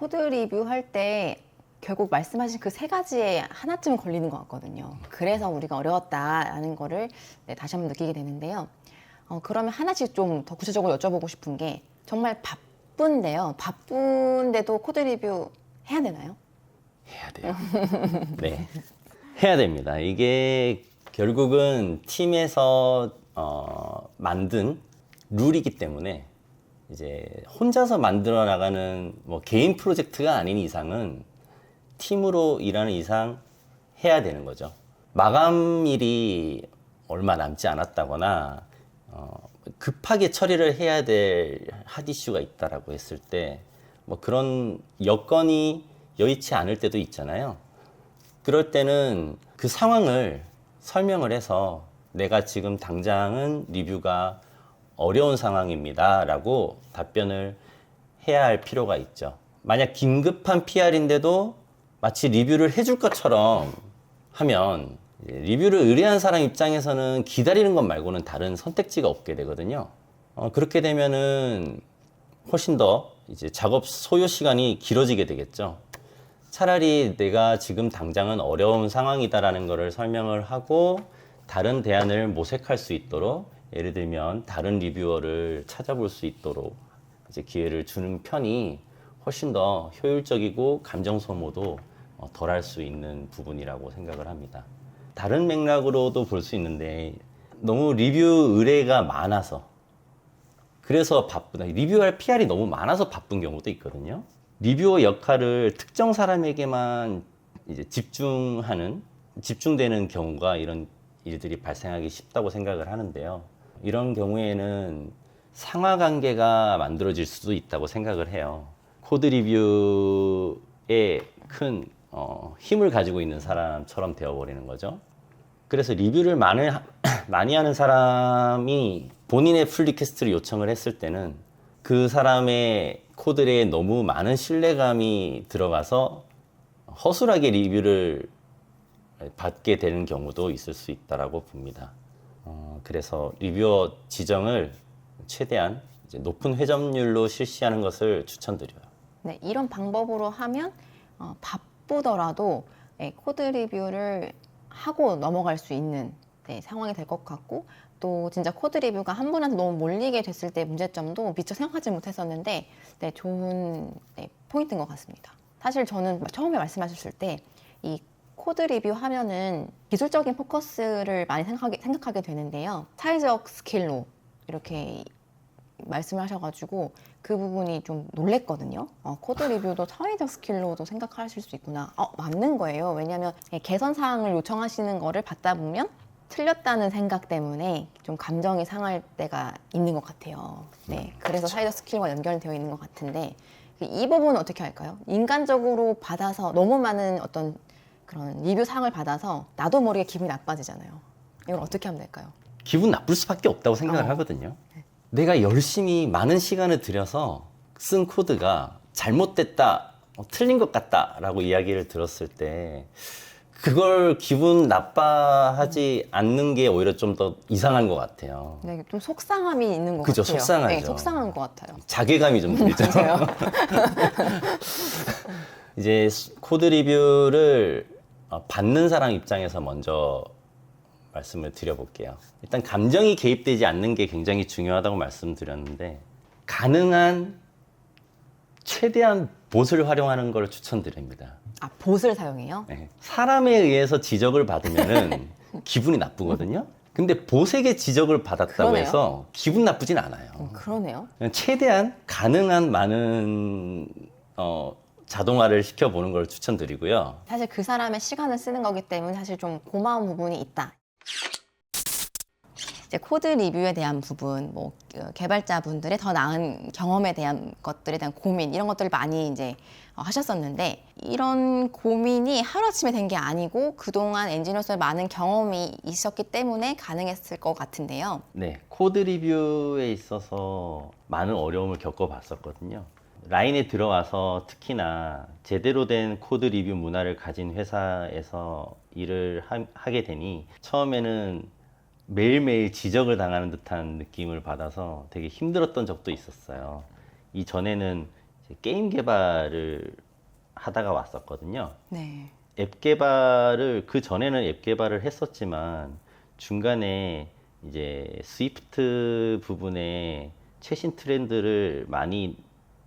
코드 리뷰할 때 결국 말씀하신 그 세 가지에 하나쯤은 걸리는 것 같거든요. 그래서 우리가 어려웠다라는 거를 다시 한번 느끼게 되는데요. 그러면 하나씩 좀 더 구체적으로 여쭤보고 싶은 게 정말 바쁜데요. 바쁜데도 코드 리뷰 해야 되나요? 해야 돼요. 네. 해야 됩니다. 이게 결국은 팀에서 만든 룰이기 때문에 이제 혼자서 만들어 나가는 뭐 개인 프로젝트가 아닌 이상은 팀으로 일하는 이상 해야 되는 거죠. 마감일이 얼마 남지 않았다거나 급하게 처리를 해야 될 핫 이슈가 있다라고 했을 때 뭐 그런 여건이 여의치 않을 때도 있잖아요. 그럴 때는 그 상황을 설명을 해서 내가 지금 당장은 리뷰가 어려운 상황입니다 라고 답변을 해야 할 필요가 있죠. 만약 긴급한 PR인데도 마치 리뷰를 해줄 것처럼 하면 리뷰를 의뢰한 사람 입장에서는 기다리는 것 말고는 다른 선택지가 없게 되거든요. 그렇게 되면은 훨씬 더 이제 작업 소요 시간이 길어지게 되겠죠. 차라리 내가 지금 당장은 어려운 상황이다라는 것을 설명을 하고 다른 대안을 모색할 수 있도록, 예를 들면 다른 리뷰어를 찾아볼 수 있도록 이제 기회를 주는 편이 훨씬 더 효율적이고 감정 소모도 덜 할 수 있는 부분이라고 생각을 합니다. 다른 맥락으로도 볼 수 있는데 너무 리뷰 의뢰가 많아서, 그래서 바쁘다. 리뷰할 PR이 너무 많아서 바쁜 경우도 있거든요. 리뷰어 역할을 특정 사람에게만 이제 집중되는 경우가 이런 일들이 발생하기 쉽다고 생각을 하는데요. 이런 경우에는 상하 관계가 만들어질 수도 있다고 생각을 해요. 코드 리뷰에 큰 힘을 가지고 있는 사람처럼 되어버리는 거죠. 그래서 리뷰를 많이 하는 사람이 본인의 풀 리퀘스트를 요청을 했을 때는 그 사람의 코드에 너무 많은 신뢰감이 들어가서 허술하게 리뷰를 받게 되는 경우도 있을 수 있다고 봅니다. 그래서 리뷰어 지정을 최대한 이제 높은 회전율로 실시하는 것을 추천드려요. 네, 이런 방법으로 하면 바쁘더라도 코드 리뷰를 하고 넘어갈 수 있는 상황이 될 것 같고, 또 진짜 코드 리뷰가 한 분한테 너무 몰리게 됐을 때 문제점도 미처 생각하지 못했었는데 좋은 포인트인 것 같습니다. 사실 저는 처음에 말씀하셨을 때 이 코드 리뷰 하면은 기술적인 포커스를 많이 생각하게 되는데요. 사회적 스킬로 이렇게 말씀을 하셔가지고 그 부분이 좀 놀랬거든요. 코드 리뷰도 사회적 스킬로도 생각하실 수 있구나. 맞는 거예요. 왜냐하면 개선 사항을 요청하시는 거를 받다 보면 틀렸다는 생각 때문에 좀 감정이 상할 때가 있는 것 같아요. 네, 그래서 사회적 스킬과 연결되어 있는 것 같은데 이 부분은 어떻게 할까요? 인간적으로 받아서 너무 많은 어떤 그런 리뷰 사항을 받아서 나도 모르게 기분이 나빠지잖아요. 이걸 어떻게 하면 될까요? 기분 나쁠 수밖에 없다고 생각을 하거든요. 내가 열심히 많은 시간을 들여서 쓴 코드가 잘못됐다, 틀린 것 같다 라고 이야기를 들었을 때 그걸 기분 나빠하지 않는 게 오히려 좀 더 이상한 것 같아요. 네, 좀 속상함이 있는 것 그죠, 같아요. 속상하죠. 네, 속상한 것 같아요. 자괴감이 좀 들죠. 맞아요. 이제 코드 리뷰를 받는 사람 입장에서 먼저 말씀을 드려볼게요. 일단 감정이 개입되지 않는 게 굉장히 중요하다고 말씀드렸는데, 가능한 최대한 봇을 활용하는 걸 추천드립니다. 봇을 사용해요? 네. 사람에 의해서 지적을 받으면은 기분이 나쁘거든요. 근데 봇에게 지적을 받았다고 그러네요. 해서 기분 나쁘진 않아요. 그러네요. 최대한 가능한 많은 자동화를 시켜보는 걸 추천드리고요. 사실 그 사람의 시간을 쓰는 거기 때문에 사실 좀 고마운 부분이 있다. 이제 코드 리뷰에 대한 부분, 뭐 개발자분들의 더 나은 경험에 대한 것들에 대한 고민, 이런 것들을 많이 이제 하셨었는데, 이런 고민이 하루아침에 된 게 아니고 그동안 엔지니어로서의 많은 경험이 있었기 때문에 가능했을 것 같은데요. 네, 코드 리뷰에 있어서 많은 어려움을 겪어봤었거든요. 라인에 들어와서 특히나 제대로 된 코드 리뷰 문화를 가진 회사에서 일을 하게 되니 처음에는 매일매일 지적을 당하는 듯한 느낌을 받아서 되게 힘들었던 적도 있었어요. 이전에는 이제 게임 개발을 하다가 왔었거든요. 네. 앱 개발을 그 전에는 앱 개발을 했었지만 중간에 이제 스위프트 부분에 최신 트렌드를 많이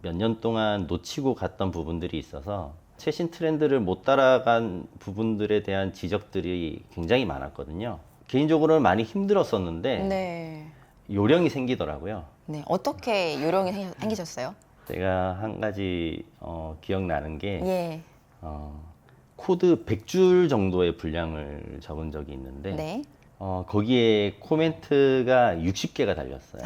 몇 년 동안 놓치고 갔던 부분들이 있어서 최신 트렌드를 못 따라간 부분들에 대한 지적들이 굉장히 많았거든요. 개인적으로는 많이 힘들었었는데 네. 요령이 생기더라고요. 네. 어떻게 요령이 생기셨어요? 제가 한 가지 기억나는 게 예. 코드 100줄 정도의 분량을 적은 적이 있는데 네. 거기에 코멘트가 60개가 달렸어요.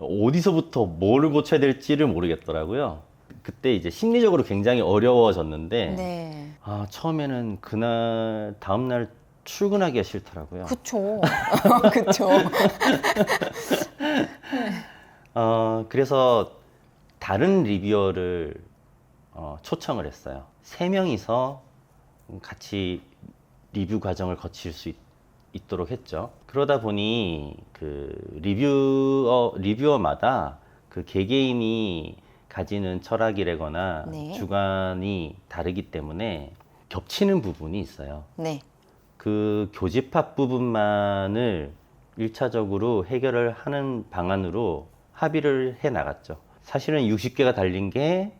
어디서부터 뭐를 고쳐야 될지를 모르겠더라고요. 그때 이제 심리적으로 굉장히 어려워졌는데 네. 처음에는 그날 다음날 출근하기가 싫더라고요. 그쵸. 그쵸. 그래서 다른 리뷰어를 초청을 했어요. 3명이서 같이 리뷰 과정을 거칠 수 있도록 했죠. 그러다 보니 그 리뷰어마다 그 개개인이 가지는 철학이라거나 네. 주관이 다르기 때문에 겹치는 부분이 있어요. 네. 그 교집합 부분만을 1차적으로 해결을 하는 방안으로 합의를 해 나갔죠. 사실은 60개가 달린 게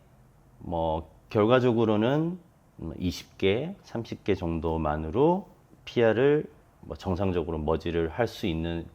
뭐 결과적으로는 20개, 30개 정도만으로 PR을 뭐 정상적으로 머지를 할 수 있는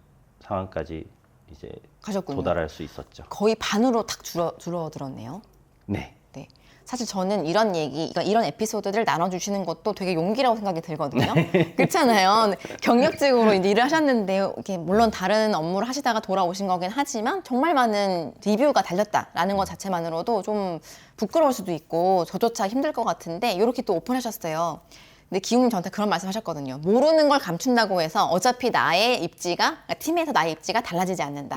상황까지 이제 가셨군요. 도달할 수 있었죠. 거의 반으로 탁 줄어들었네요. 네. 네. 사실 저는 이런 그러니까 이런 에피소드를 나눠주시는 것도 되게 용기라고 생각이 들거든요. 그렇잖아요. 경력직으로 이제 일을 하셨는데, 이렇게 물론 다른 업무를 하시다가 돌아오신 거긴 하지만 정말 많은 리뷰가 달렸다라는 것 자체만으로도 좀 부끄러울 수도 있고 저조차 힘들 것 같은데 이렇게 또 오픈하셨어요. 근데 기웅님 저한테 그런 말씀 하셨거든요. 모르는 걸 감춘다고 해서 어차피 나의 입지가, 그러니까 팀에서 나의 입지가 달라지지 않는다.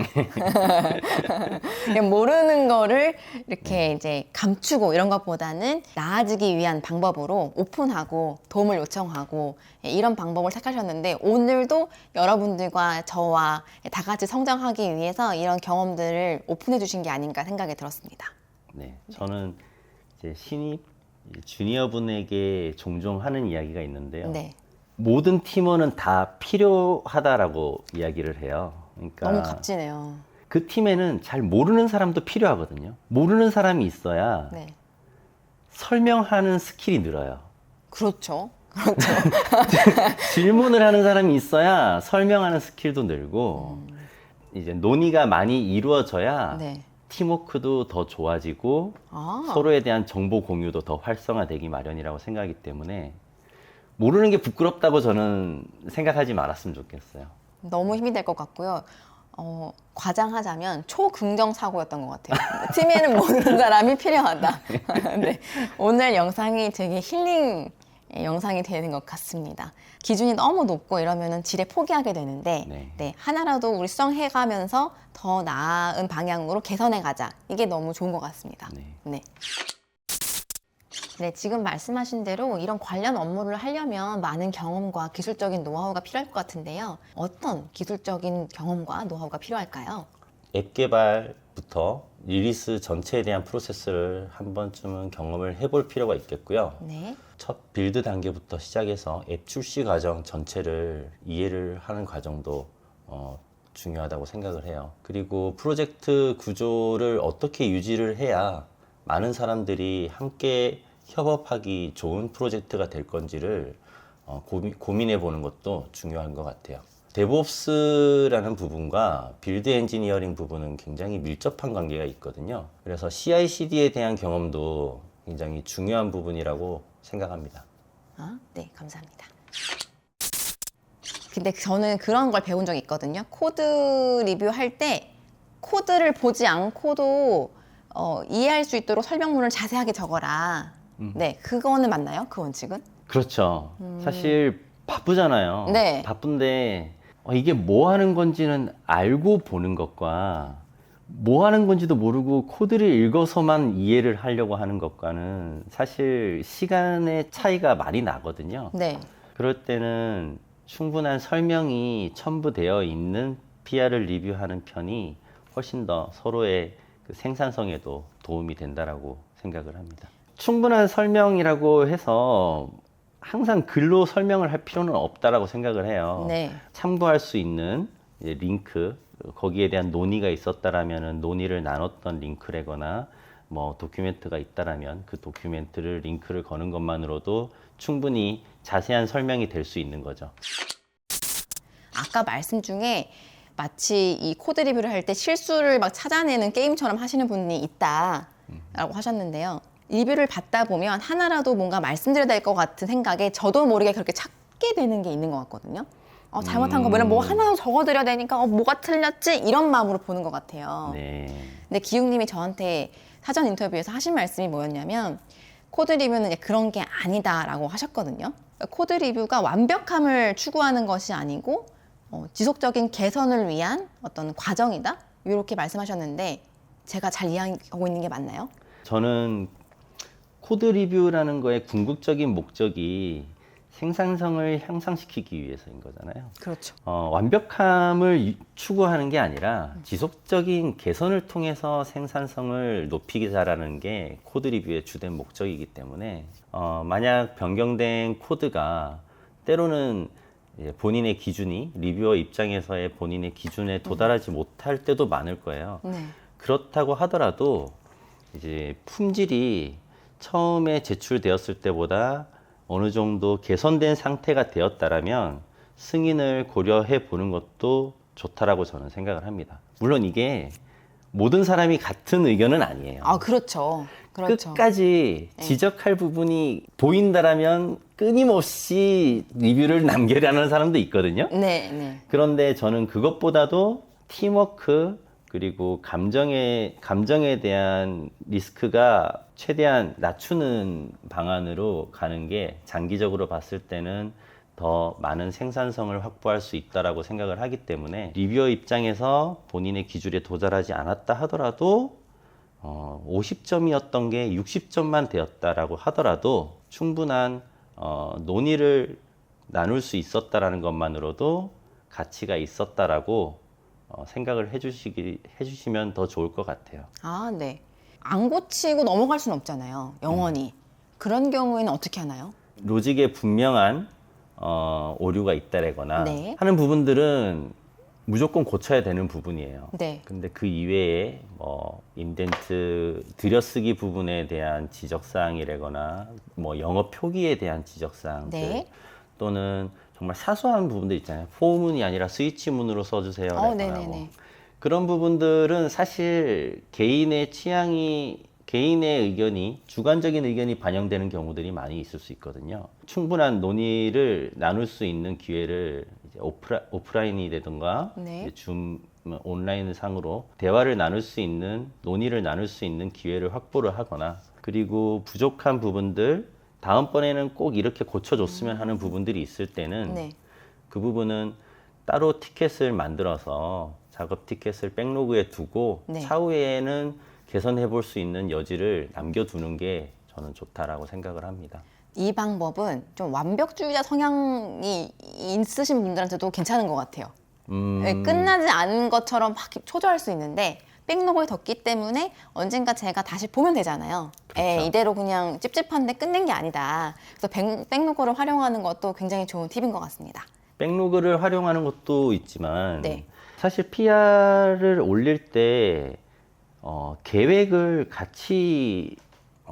그냥 모르는 거를 이렇게 이제 감추고 이런 것보다는 나아지기 위한 방법으로 오픈하고 도움을 요청하고 이런 방법을 택하셨는데 오늘도 여러분들과 저와 다 같이 성장하기 위해서 이런 경험들을 오픈해 주신 게 아닌가 생각이 들었습니다. 네. 저는 이제 신입 주니어 분에게 종종 하는 이야기가 있는데요. 네. 모든 팀원은 다 필요하다라고 이야기를 해요. 그러니까 너무 값지네요. 그 팀에는 잘 모르는 사람도 필요하거든요. 모르는 사람이 있어야 네. 설명하는 스킬이 늘어요. 그렇죠. 질문을 하는 사람이 있어야 설명하는 스킬도 늘고 이제 논의가 많이 이루어져야 네. 팀워크도 더 좋아지고 아. 서로에 대한 정보 공유도 더 활성화되기 마련이라고 생각하기 때문에 모르는 게 부끄럽다고 저는 생각하지 말았으면 좋겠어요. 너무 힘이 될 것 같고요. 과장하자면 초긍정 사고였던 것 같아요. 팀에는 모르는 사람이 필요하다. 네. 오늘 영상이 되게 힐링 영상이 되는 것 같습니다. 기준이 너무 높고 이러면은 지레 포기하게 되는데 네. 하나라도 우리 수정해가면서 더 나은 방향으로 개선해가자. 이게 너무 좋은 것 같습니다. 네. 네, 지금 말씀하신 대로 이런 관련 업무를 하려면 많은 경험과 기술적인 노하우가 필요할 것 같은데요. 어떤 기술적인 경험과 노하우가 필요할까요? 앱 개발부터 리리스 전체에 대한 프로세스를 한 번쯤은 경험을 해볼 필요가 있겠고요. 네. 첫 빌드 단계부터 시작해서 앱 출시 과정 전체를 이해를 하는 과정도 중요하다고 생각을 해요. 그리고 프로젝트 구조를 어떻게 유지를 해야 많은 사람들이 함께 협업하기 좋은 프로젝트가 될 건지를 고민해 보는 것도 중요한 것 같아요. 데브옵스라는 부분과 빌드 엔지니어링 부분은 굉장히 밀접한 관계가 있거든요. 그래서 CI/CD에 대한 경험도 굉장히 중요한 부분이라고 생각합니다. 네, 감사합니다. 근데 저는 그런 걸 배운 적이 있거든요. 코드 리뷰할 때 코드를 보지 않고도 이해할 수 있도록 설명문을 자세하게 적어라. 네, 그거는 맞나요? 그 원칙은? 그렇죠. 사실 바쁘잖아요. 네. 바쁜데 이게 뭐 하는 건지는 알고 보는 것과 뭐 하는 건지도 모르고 코드를 읽어서만 이해를 하려고 하는 것과는 사실 시간의 차이가 많이 나거든요. 네. 그럴 때는 충분한 설명이 첨부되어 있는 PR을 리뷰하는 편이 훨씬 더 서로의 그 생산성에도 도움이 된다라고 생각을 합니다. 충분한 설명이라고 해서 항상 글로 설명을 할 필요는 없다라고 생각을 해요. 네. 참고할 수 있는 이제 링크, 거기에 대한 논의가 있었다라면 논의를 나눴던 링크라거나 뭐 도큐멘트가 있다라면 그 도큐멘트를 링크를 거는 것만으로도 충분히 자세한 설명이 될 수 있는 거죠. 아까 말씀 중에 마치 이 코드 리뷰를 할 때 실수를 막 찾아내는 게임처럼 하시는 분이 있다라고 하셨는데요. 리뷰를 받다 보면 하나라도 뭔가 말씀드려야 될 것 같은 생각에 저도 모르게 그렇게 찾게 되는 게 있는 것 같거든요. 잘못한 거 뭐냐, 뭐 하나 적어드려야 되니까 뭐가 틀렸지? 이런 마음으로 보는 것 같아요. 네. 근데 기욱님이 저한테 사전 인터뷰에서 하신 말씀이 뭐였냐면 코드 리뷰는 이제 그런 게 아니다라고 하셨거든요. 코드 리뷰가 완벽함을 추구하는 것이 아니고 지속적인 개선을 위한 어떤 과정이다? 이렇게 말씀하셨는데 제가 잘 이해하고 있는 게 맞나요? 저는 코드 리뷰라는 거의 궁극적인 목적이 생산성을 향상시키기 위해서인 거잖아요. 그렇죠. 완벽함을 추구하는 게 아니라 지속적인 개선을 통해서 생산성을 높이자라는 게 코드 리뷰의 주된 목적이기 때문에 만약 변경된 코드가 때로는 이제 본인의 기준이 리뷰어 입장에서의 본인의 기준에 도달하지 못할 때도 많을 거예요. 네. 그렇다고 하더라도 이제 품질이 처음에 제출되었을 때보다 어느 정도 개선된 상태가 되었다라면 승인을 고려해 보는 것도 좋다라고 저는 생각을 합니다. 물론 이게 모든 사람이 같은 의견은 아니에요. 아, 그렇죠. 그렇죠. 끝까지 지적할 부분이 보인다라면 끊임없이 리뷰를 남겨라는 사람도 있거든요. 네, 네. 그런데 저는 그것보다도 팀워크 그리고 감정에 대한 리스크가 최대한 낮추는 방안으로 가는 게 장기적으로 봤을 때는 더 많은 생산성을 확보할 수 있다라고 생각을 하기 때문에 리뷰어 입장에서 본인의 기준에 도달하지 않았다 하더라도 50점이었던 게 60점만 되었다라고 하더라도 충분한 논의를 나눌 수 있었다라는 것만으로도 가치가 있었다라고 생각을 해주시면 더 좋을 것 같아요. 아, 네. 안 고치고 넘어갈 수는 없잖아요. 영원히. 그런 경우에는 어떻게 하나요? 로직에 분명한 오류가 있다라거나 네. 하는 부분들은 무조건 고쳐야 되는 부분이에요. 네. 근데 그 이외에 뭐 인덴트 들여쓰기 부분에 대한 지적사항이라거나 뭐 영어 표기에 대한 지적사항들 네. 또는 정말 사소한 부분들 있잖아요. 포문이 아니라 스위치문으로 써주세요. 네네네. 그런 부분들은 사실 개인의 취향이 개인의 의견이 주관적인 의견이 반영되는 경우들이 많이 있을 수 있거든요. 충분한 논의를 나눌 수 있는 기회를 이제 오프라인이라든가 네. 줌 온라인 상으로 대화를 나눌 수 있는 논의를 나눌 수 있는 기회를 확보를 하거나 그리고 부족한 부분들 다음번에는 꼭 이렇게 고쳐줬으면 하는 부분들이 있을 때는 네. 그 부분은 따로 티켓을 만들어서 작업 티켓을 백로그에 두고 네. 차후에는 개선해 볼 수 있는 여지를 남겨두는 게 저는 좋다라고 생각을 합니다. 이 방법은 좀 완벽주의자 성향이 있으신 분들한테도 괜찮은 것 같아요. 네, 끝나지 않은 것처럼 막 초조할 수 있는데 백로그에 뒀기 때문에 언젠가 제가 다시 보면 되잖아요. 그렇죠. 이대로 그냥 찝찝한데 끝낸 게 아니다. 그래서 백로그를 활용하는 것도 굉장히 좋은 팁인 것 같습니다. 백로그를 활용하는 것도 있지만 네. 사실 PR을 올릴 때 계획을 같이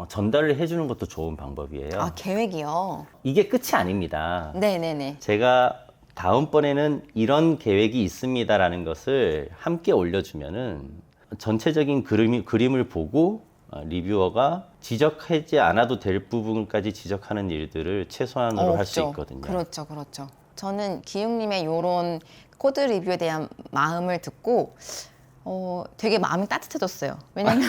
전달을 해주는 것도 좋은 방법이에요. 아, 계획이요? 이게 끝이 아닙니다. 네네네. 제가 다음번에는 이런 계획이 있습니다라는 것을 함께 올려주면은 전체적인 그림을 보고 리뷰어가 지적하지 않아도 될 부분까지 지적하는 일들을 최소한으로 할 수 없죠. 있거든요. 그렇죠, 그렇죠. 저는 기웅님의 이런 코드 리뷰에 대한 마음을 듣고 되게 마음이 따뜻해졌어요. 왜냐면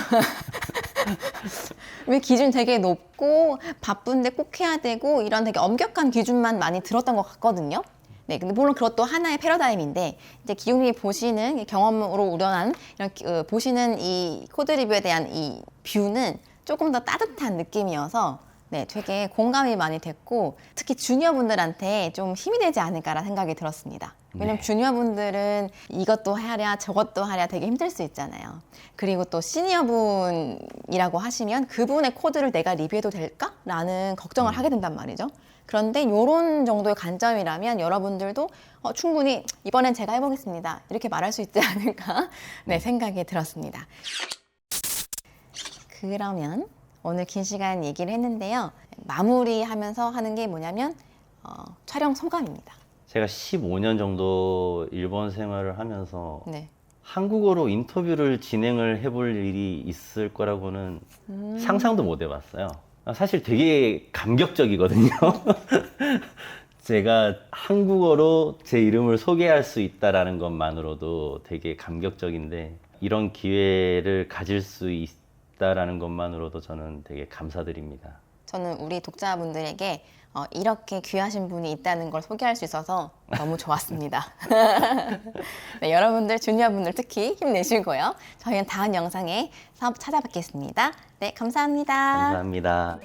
왜 기준 되게 높고 바쁜데 꼭 해야 되고 이런 되게 엄격한 기준만 많이 들었던 것 같거든요. 네, 근데 물론 그것도 하나의 패러다임인데 이제 기웅님이 보시는 경험으로 우러난 이런 보시는 이 코드 리뷰에 대한 이 뷰는 조금 더 따뜻한 느낌이어서 네, 되게 공감이 많이 됐고 특히 주니어 분들한테 좀 힘이 되지 않을까라는 생각이 들었습니다. 왜냐면 네. 주니어분들은 이것도 하랴 저것도 하랴 되게 힘들 수 있잖아요. 그리고 또 시니어분이라고 하시면 그분의 코드를 내가 리뷰해도 될까라는 걱정을 하게 된단 말이죠. 그런데 이런 정도의 관점이라면 여러분들도 충분히 이번엔 제가 해보겠습니다. 이렇게 말할 수 있지 않을까 네, 생각이 들었습니다. 그러면 오늘 긴 시간 얘기를 했는데요. 마무리하면서 하는 게 뭐냐면 촬영 소감입니다. 제가 15년 정도 일본 생활을 하면서 네. 한국어로 인터뷰를 진행을 해볼 일이 있을 거라고는 상상도 못 해봤어요. 사실 되게 감격적이거든요. 제가 한국어로 제 이름을 소개할 수 있다라는 것만으로도 되게 감격적인데 이런 기회를 가질 수 있다라는 것만으로도 저는 되게 감사드립니다. 저는 우리 독자분들에게 이렇게 귀하신 분이 있다는 걸 소개할 수 있어서 너무 좋았습니다. 네, 여러분들, 주니어분들 특히 힘내시고요. 저희는 다음 영상에 찾아뵙겠습니다. 네, 감사합니다. 감사합니다.